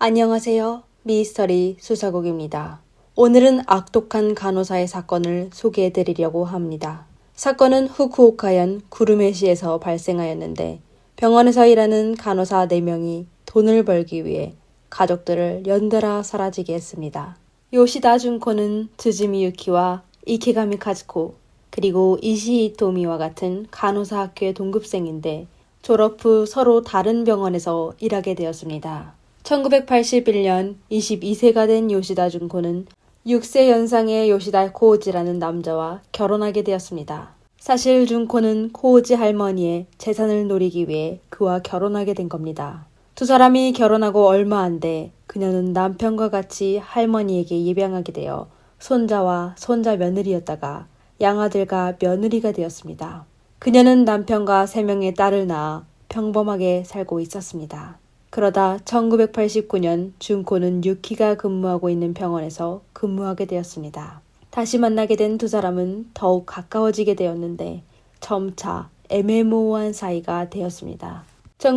안녕하세요. 미스터리 수사국입니다. 오늘은 악독한 간호사의 사건을 소개해드리려고 합니다. 사건은 후쿠오카현 구루메시에서 발생하였는데 병원에서 일하는 간호사 4명이 돈을 벌기 위해 가족들을 연달아 사라지게 했습니다. 요시다 준코는 즈즈미 유키와 이케가미 카즈코 그리고 이시이 이토미와 같은 간호사 학교의 동급생인데 졸업 후 서로 다른 병원에서 일하게 되었습니다. 1981년 22세가 된 요시다 준코는 6세 연상의 요시다 코우지라는 남자와 결혼하게 되었습니다. 사실 준코는 코우지 할머니의 재산을 노리기 위해 그와 결혼하게 된 겁니다. 두 사람이 결혼하고 얼마 안 돼 그녀는 남편과 같이 할머니에게 입양하게 되어 손자와 손자 며느리였다가 양아들과 며느리가 되었습니다. 그녀는 남편과 3명의 딸을 낳아 평범하게 살고 있었습니다. 그러다 1989년 준코는 유키가 근무하고 있는 병원에서 근무하게 되었습니다. 다시 만나게 된 두 사람은 더욱 가까워지게 되었는데 점차 애매모호한 사이가 되었습니다.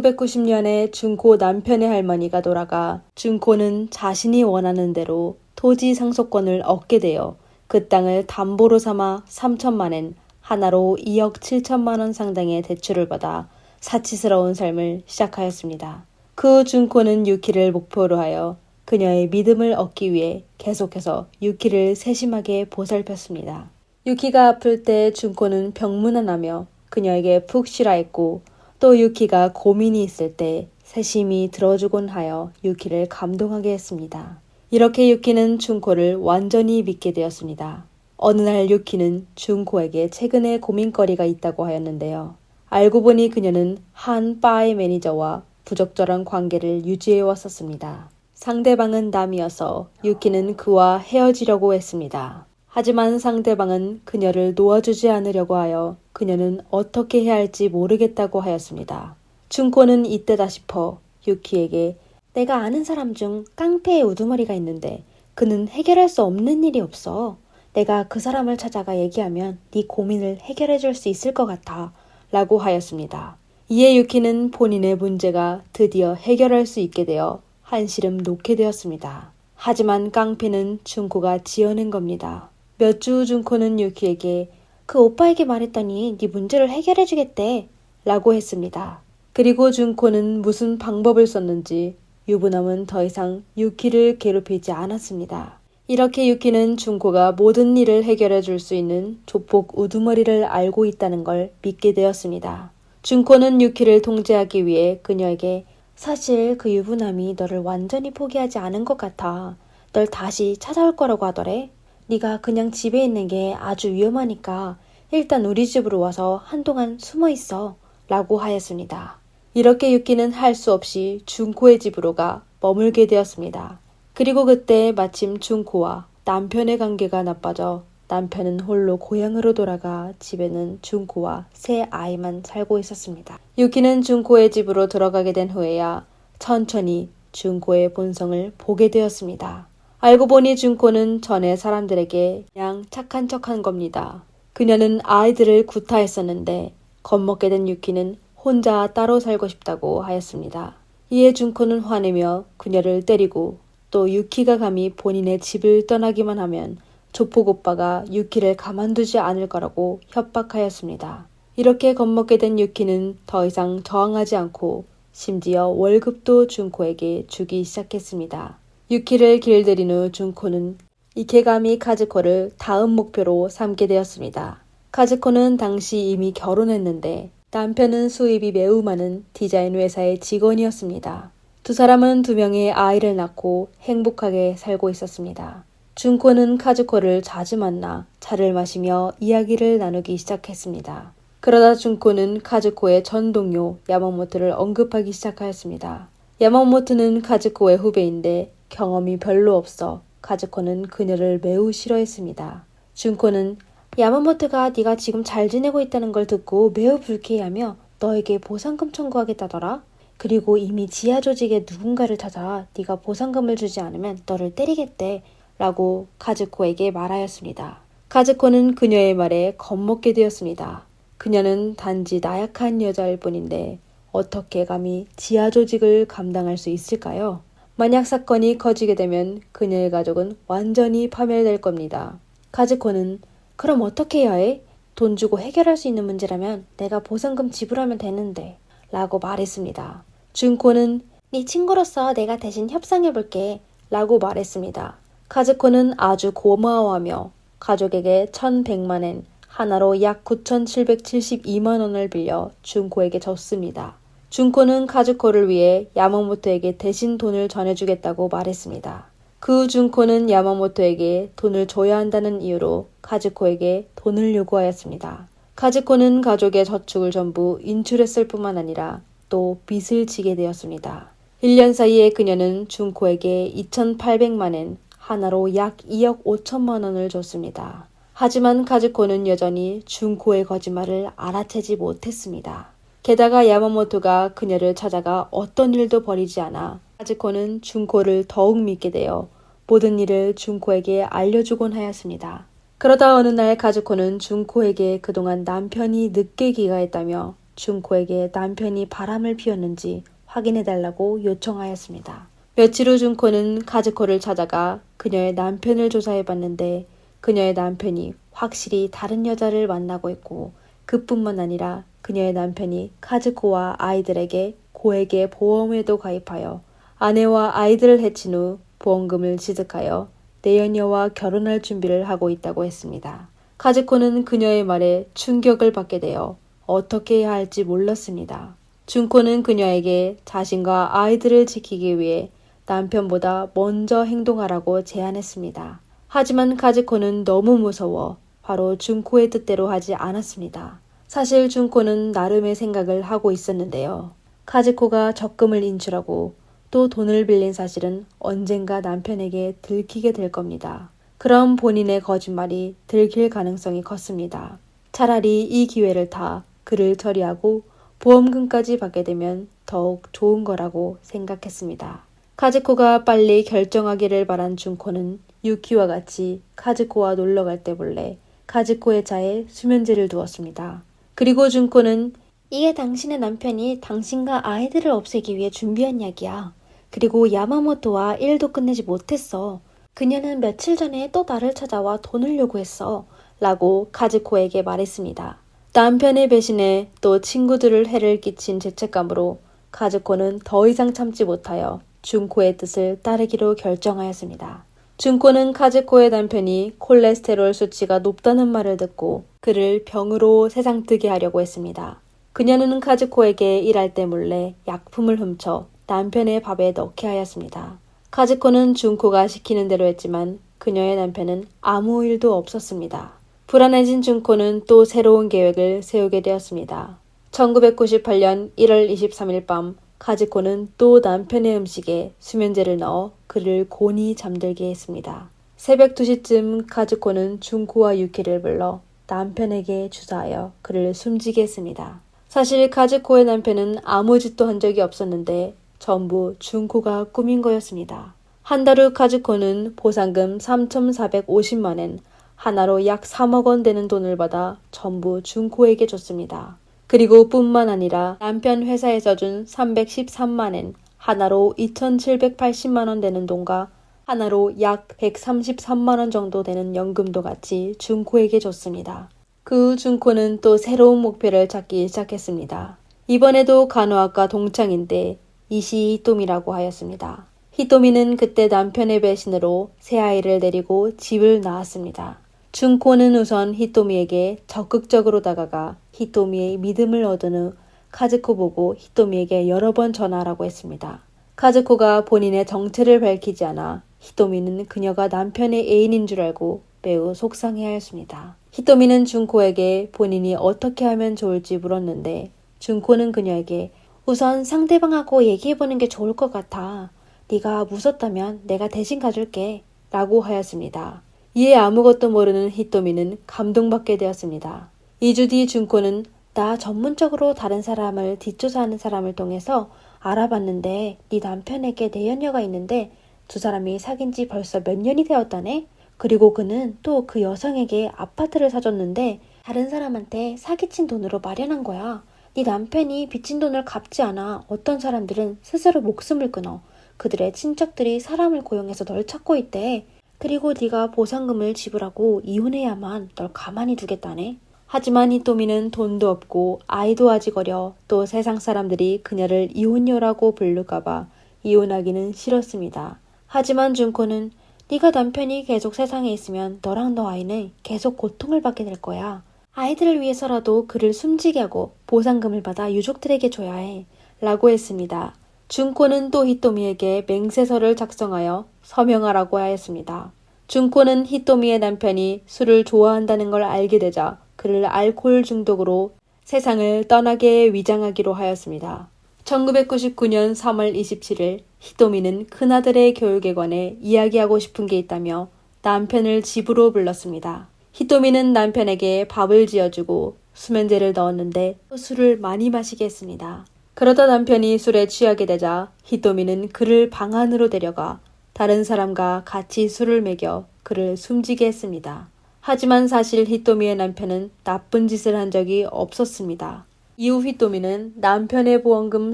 1990년에 준코 남편의 할머니가 돌아가 준코는 자신이 원하는 대로 토지 상속권을 얻게 되어 그 땅을 담보로 삼아 3천만엔 하나로 2억 7천만 원 상당의 대출을 받아 사치스러운 삶을 시작하였습니다. 그 후 준코는 유키를 목표로 하여 그녀의 믿음을 얻기 위해 계속해서 유키를 세심하게 보살폈습니다. 유키가 아플 때 준코는 병문안하며 그녀에게 푹 쉬라 했고 또 유키가 고민이 있을 때 세심히 들어주곤 하여 유키를 감동하게 했습니다. 이렇게 유키는 준코를 완전히 믿게 되었습니다. 어느 날 유키는 준코에게 최근에 고민거리가 있다고 하였는데요. 알고 보니 그녀는 한 바의 매니저와 부적절한 관계를 유지해 왔었습니다. 상대방은 남이어서 유키는 그와 헤어지려고 했습니다. 하지만 상대방은 그녀를 놓아주지 않으려고 하여 그녀는 어떻게 해야 할지 모르겠다고 하였습니다. 준코는 이때다 싶어 유키에게 내가 아는 사람 중 깡패의 우두머리가 있는데 그는 해결할 수 없는 일이 없어. 내가 그 사람을 찾아가 얘기하면 네 고민을 해결해 줄 수 있을 것 같아 라고 하였습니다. 이에 유키는 본인의 문제가 드디어 해결할 수 있게 되어 한시름 놓게 되었습니다. 하지만 깡패는 준코가 지어낸 겁니다. 몇 주 후 준코는 유키에게 그 오빠에게 말했더니 네 문제를 해결해 주겠대 라고 했습니다. 그리고 준코는 무슨 방법을 썼는지 유부남은 더 이상 유키를 괴롭히지 않았습니다. 이렇게 유키는 준코가 모든 일을 해결해 줄 수 있는 조폭 우두머리를 알고 있다는 걸 믿게 되었습니다. 준코는 유키를 통제하기 위해 그녀에게 사실 그 유부남이 너를 완전히 포기하지 않은 것 같아. 널 다시 찾아올 거라고 하더래. 네가 그냥 집에 있는 게 아주 위험하니까 일단 우리 집으로 와서 한동안 숨어 있어 라고 하였습니다. 이렇게 유키는 할 수 없이 준코의 집으로 가 머물게 되었습니다. 그리고 그때 마침 준코와 남편의 관계가 나빠져 남편은 홀로 고향으로 돌아가 집에는 준코와 새 아이만 살고 있었습니다. 유키는 준코의 집으로 들어가게 된 후에야 천천히 준코의 본성을 보게 되었습니다. 알고 보니 준코는 전에 사람들에게 그냥 착한 척한 겁니다. 그녀는 아이들을 구타했었는데 겁먹게 된 유키는 혼자 따로 살고 싶다고 하였습니다. 이에 준코는 화내며 그녀를 때리고 또 유키가 감히 본인의 집을 떠나기만 하면 조폭 오빠가 유키를 가만두지 않을 거라고 협박하였습니다. 이렇게 겁먹게 된 유키는 더 이상 저항하지 않고 심지어 월급도 준코에게 주기 시작했습니다. 유키를 길들인 후 준코는 이케가미 카즈코를 다음 목표로 삼게 되었습니다. 카즈코는 당시 이미 결혼했는데 남편은 수입이 매우 많은 디자인 회사의 직원이었습니다. 두 사람은 2명의 아이를 낳고 행복하게 살고 있었습니다. 준코는 카즈코를 자주 만나 차를 마시며 이야기를 나누기 시작했습니다. 그러다 준코는 카즈코의 전 동료 야마모토를 언급하기 시작하였습니다. 야마모토는 카즈코의 후배인데 경험이 별로 없어 카즈코는 그녀를 매우 싫어했습니다. 준코는 야마모토가 네가 지금 잘 지내고 있다는 걸 듣고 매우 불쾌해하며 너에게 보상금 청구하겠다더라. 그리고 이미 지하 조직의 누군가를 찾아 네가 보상금을 주지 않으면 너를 때리겠대 라고 카즈코에게 말하였습니다. 카즈코는 그녀의 말에 겁먹게 되었습니다. 그녀는 단지 나약한 여자일 뿐인데 어떻게 감히 지하 조직을 감당할 수 있을까요? 만약 사건이 커지게 되면 그녀의 가족은 완전히 파멸될 겁니다. 카즈코는 그럼 어떻게 해야 해? 돈 주고 해결할 수 있는 문제라면 내가 보상금 지불하면 되는데 라고 말했습니다. 준코는 네 친구로서 내가 대신 협상해볼게 라고 말했습니다. 카즈코는 아주 고마워하며 가족에게 1100만엔, 하나로 약 9,772만 원을 빌려 준코에게 줬습니다. 준코는 카즈코를 위해 야마모토에게 대신 돈을 전해주겠다고 말했습니다. 그 후 준코는 야마모토에게 돈을 줘야 한다는 이유로 카즈코에게 돈을 요구하였습니다. 카즈코는 가족의 저축을 전부 인출했을 뿐만 아니라 또 빚을 지게 되었습니다. 1년 사이에 그녀는 준코에게 2,800만엔, 하나로 약 2억 5천만 원을 줬습니다. 하지만 카즈코는 여전히 준코의 거짓말을 알아채지 못했습니다. 게다가 야마모토가 그녀를 찾아가 어떤 일도 벌이지 않아 카즈코는 준코를 더욱 믿게 되어 모든 일을 준코에게 알려주곤 하였습니다. 그러다 어느 날 카즈코는 준코에게 그동안 남편이 늦게 귀가했다며 준코에게 남편이 바람을 피웠는지 확인해달라고 요청하였습니다. 며칠 후 준코는 카즈코를 찾아가 그녀의 남편을 조사해봤는데 그녀의 남편이 확실히 다른 여자를 만나고 있고 그뿐만 아니라 그녀의 남편이 카즈코와 아이들에게 고액의 보험에도 가입하여 아내와 아이들을 해친 후 보험금을 취득하여 내연녀와 결혼할 준비를 하고 있다고 했습니다. 카즈코는 그녀의 말에 충격을 받게 되어 어떻게 해야 할지 몰랐습니다. 준코는 그녀에게 자신과 아이들을 지키기 위해 남편보다 먼저 행동하라고 제안했습니다. 하지만 카즈코는 너무 무서워 바로 준코의 뜻대로 하지 않았습니다. 사실 준코는 나름의 생각을 하고 있었는데요. 카즈코가 적금을 인출하고 또 돈을 빌린 사실은 언젠가 남편에게 들키게 될 겁니다. 그럼 본인의 거짓말이 들킬 가능성이 컸습니다. 차라리 이 기회를 타 그를 처리하고 보험금까지 받게 되면 더욱 좋은 거라고 생각했습니다. 카즈코가 빨리 결정하기를 바란 준코는 유키와 같이 카즈코와 놀러 갈 때 몰래 카즈코의 차에 수면제를 두었습니다. 그리고 준코는 이게 당신의 남편이 당신과 아이들을 없애기 위해 준비한 약이야. 그리고 야마모토와 일도 끝내지 못했어. 그녀는 며칠 전에 또 나를 찾아와 돈을 요구했어. 라고 카즈코에게 말했습니다. 남편의 배신에 또 친구들을 해를 끼친 죄책감으로 카즈코는 더 이상 참지 못하여 준코의 뜻을 따르기로 결정하였습니다. 준코는 카즈코의 남편이 콜레스테롤 수치가 높다는 말을 듣고 그를 병으로 세상뜨게 하려고 했습니다. 그녀는 카즈코에게 일할 때 몰래 약품을 훔쳐 남편의 밥에 넣게 하였습니다. 카즈코는 준코가 시키는 대로 했지만 그녀의 남편은 아무 일도 없었습니다. 불안해진 준코는 또 새로운 계획을 세우게 되었습니다. 1998년 1월 23일 밤 카즈코는 또 남편의 음식에 수면제를 넣어 그를 곤히 잠들게 했습니다. 새벽 2시쯤 카즈코는 준코와 유키를 불러 남편에게 주사하여 그를 숨지게 했습니다. 사실 카즈코의 남편은 아무 짓도 한 적이 없었는데 전부 준코가 꾸민 거였습니다. 한 달 후 카즈코는 보상금 3,450만엔, 하나로 약 3억 원 되는 돈을 받아 전부 준코에게 줬습니다. 그리고 뿐만 아니라 남편 회사에서 준 313만엔, 하나로 2,780만 원 되는 돈과 하나로 약 133만 원 정도 되는 연금도 같이 준코에게 줬습니다. 그 후 준코는 또 새로운 목표를 찾기 시작했습니다. 이번에도 간호학과 동창인데 이시 히토미라고 하였습니다. 히토미는 그때 남편의 배신으로 새아이를 데리고 집을 나왔습니다. 준코는 우선 히토미에게 적극적으로 다가가 히토미의 믿음을 얻은 후 카즈코 보고 히토미에게 여러 번 전화하라고 했습니다. 카즈코가 본인의 정체를 밝히지 않아 히토미는 그녀가 남편의 애인인 줄 알고 매우 속상해하였습니다. 히토미는 준코에게 본인이 어떻게 하면 좋을지 물었는데 준코는 그녀에게 우선 상대방하고 얘기해보는 게 좋을 것 같아. 네가 무섭다면 내가 대신 가줄게 라고 하였습니다. 이에 아무것도 모르는 히토미는 감동받게 되었습니다. 2주 뒤 준코는 나 전문적으로 다른 사람을 뒷조사하는 사람을 통해서 알아봤는데 네 남편에게 내연녀가 있는데 두 사람이 사귄 지 벌써 몇 년이 되었다네? 그리고 그는 또 그 여성에게 아파트를 사줬는데 다른 사람한테 사기친 돈으로 마련한 거야. 네 남편이 빚진 돈을 갚지 않아 어떤 사람들은 스스로 목숨을 끊어. 그들의 친척들이 사람을 고용해서 널 찾고 있대. 그리고 네가 보상금을 지불하고 이혼해야만 널 가만히 두겠다네. 하지만 히토미는 돈도 없고 아이도 아직 어려 또 세상 사람들이 그녀를 이혼녀라고 부를까봐 이혼하기는 싫었습니다. 하지만 준코는 네가 남편이 계속 세상에 있으면 너랑 너 아이는 계속 고통을 받게 될 거야. 아이들을 위해서라도 그를 숨지게 하고 보상금을 받아 유족들에게 줘야 해. 라고 했습니다. 준코는 또 히토미에게 맹세서를 작성하여 서명하라고 하였습니다. 준코는 히토미의 남편이 술을 좋아한다는 걸 알게 되자 그를 알코올 중독으로 세상을 떠나게 위장하기로 하였습니다. 1999년 3월 27일 히토미는 큰아들의 교육에 관해 이야기하고 싶은 게 있다며 남편을 집으로 불렀습니다. 히토미는 남편에게 밥을 지어주고 수면제를 넣었는데 술을 많이 마시게 했습니다. 그러다 남편이 술에 취하게 되자 히토미는 그를 방 안으로 데려가 다른 사람과 같이 술을 먹여 그를 숨지게 했습니다. 하지만 사실 히토미의 남편은 나쁜 짓을 한 적이 없었습니다. 이후 히토미는 남편의 보험금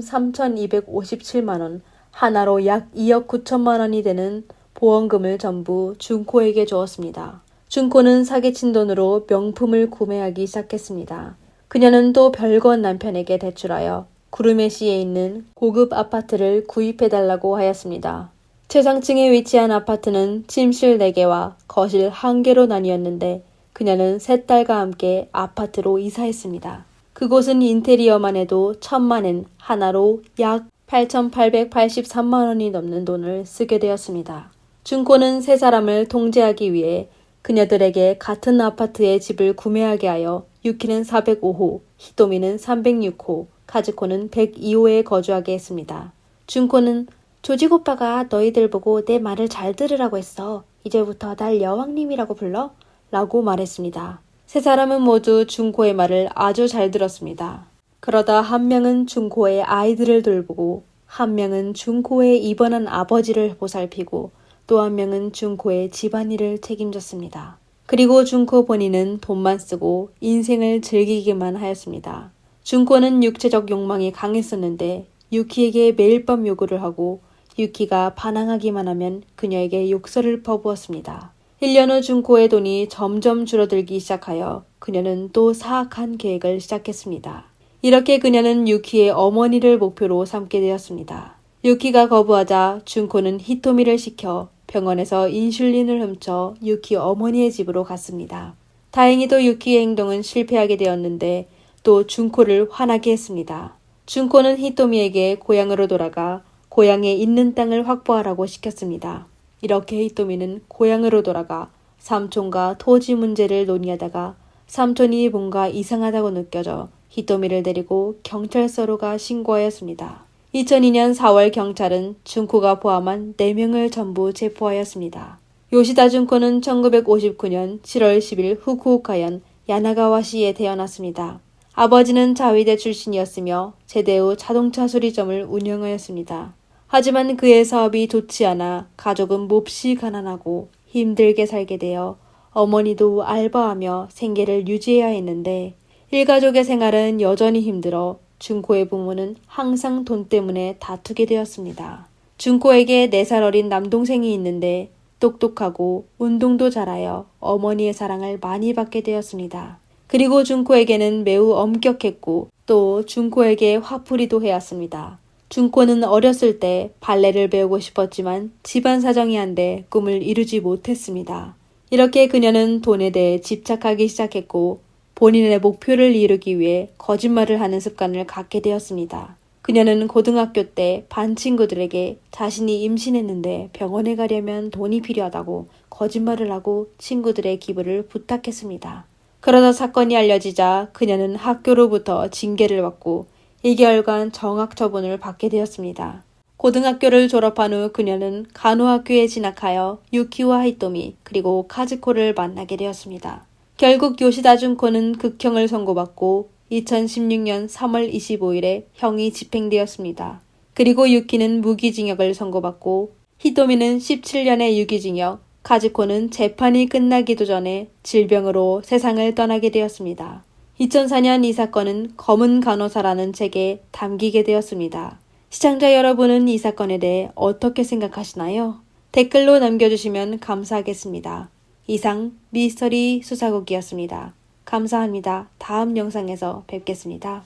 3,257만 원, 하나로 약 2억 9천만 원이 되는 보험금을 전부 준코에게 주었습니다. 준코는 사기친 돈으로 명품을 구매하기 시작했습니다. 그녀는 또 별건 남편에게 대출하여 구르메시에 있는 고급 아파트를 구입해달라고 하였습니다. 최상층에 위치한 아파트는 침실 4개와 거실 1개로 나뉘었는데 그녀는 세 딸과 함께 아파트로 이사했습니다. 그곳은 인테리어만 해도 1,000만 엔, 하나로 약 8,883만 원이 넘는 돈을 쓰게 되었습니다. 준코는 세 사람을 통제하기 위해 그녀들에게 같은 아파트의 집을 구매하게 하여 유키는 405호, 히토미는 306호, 카즈코는 102호에 거주하게 했습니다. 준코는 조직 오빠가 너희들 보고 내 말을 잘 들으라고 했어. 이제부터 날 여왕님이라고 불러? 라고 말했습니다. 세 사람은 모두 준코의 말을 아주 잘 들었습니다. 그러다 한 명은 준코의 아이들을 돌보고 한 명은 준코의 입원한 아버지를 보살피고 또 한 명은 준코의 집안일을 책임졌습니다. 그리고 준코 본인은 돈만 쓰고 인생을 즐기기만 하였습니다. 준코는 육체적 욕망이 강했었는데 유키에게 매일 밤 요구를 하고 유키가 반항하기만 하면 그녀에게 욕설을 퍼부었습니다. 1년 후 준코의 돈이 점점 줄어들기 시작하여 그녀는 또 사악한 계획을 시작했습니다. 이렇게 그녀는 유키의 어머니를 목표로 삼게 되었습니다. 유키가 거부하자 준코는 히토미를 시켜 병원에서 인슐린을 훔쳐 유키 어머니의 집으로 갔습니다. 다행히도 유키의 행동은 실패하게 되었는데 또 준코를 화나게 했습니다. 준코는 히토미에게 고향으로 돌아가 고향에 있는 땅을 확보하라고 시켰습니다. 이렇게 히토미는 고향으로 돌아가 삼촌과 토지 문제를 논의하다가 삼촌이 뭔가 이상하다고 느껴져 히토미를 데리고 경찰서로 가 신고하였습니다. 2002년 4월 경찰은 준코가 포함한 4명을 전부 체포하였습니다. 요시다 준코는 1959년 7월 10일 후쿠오카현 야나가와시에 태어났습니다. 아버지는 자위대 출신이었으며 제대 후 자동차 수리점을 운영하였습니다. 하지만 그의 사업이 좋지 않아 가족은 몹시 가난하고 힘들게 살게 되어 어머니도 알바하며 생계를 유지해야 했는데 일가족의 생활은 여전히 힘들어 준코의 부모는 항상 돈 때문에 다투게 되었습니다. 준코에게 4살 어린 남동생이 있는데 똑똑하고 운동도 잘하여 어머니의 사랑을 많이 받게 되었습니다. 그리고 준코에게는 매우 엄격했고 또 준코에게 화풀이도 해왔습니다. 준코는 어렸을 때 발레를 배우고 싶었지만 집안 사정이 안 돼 꿈을 이루지 못했습니다. 이렇게 그녀는 돈에 대해 집착하기 시작했고 본인의 목표를 이루기 위해 거짓말을 하는 습관을 갖게 되었습니다. 그녀는 고등학교 때 반 친구들에게 자신이 임신했는데 병원에 가려면 돈이 필요하다고 거짓말을 하고 친구들의 기부를 부탁했습니다. 그러다 사건이 알려지자 그녀는 학교로부터 징계를 받고 2개월간 정학 처분을 받게 되었습니다. 고등학교를 졸업한 후 그녀는 간호학교에 진학하여 유키와 히토미 그리고 카즈코를 만나게 되었습니다. 결국 요시다 준코는 극형을 선고받고 2016년 3월 25일에 형이 집행되었습니다. 그리고 유키는 무기징역을 선고받고 히토미는 17년의 유기징역, 카즈코는 재판이 끝나기도 전에 질병으로 세상을 떠나게 되었습니다. 2004년 이 사건은 검은 간호사라는 책에 담기게 되었습니다. 시청자 여러분은 이 사건에 대해 어떻게 생각하시나요? 댓글로 남겨주시면 감사하겠습니다. 이상 미스터리 수사국이었습니다. 감사합니다. 다음 영상에서 뵙겠습니다.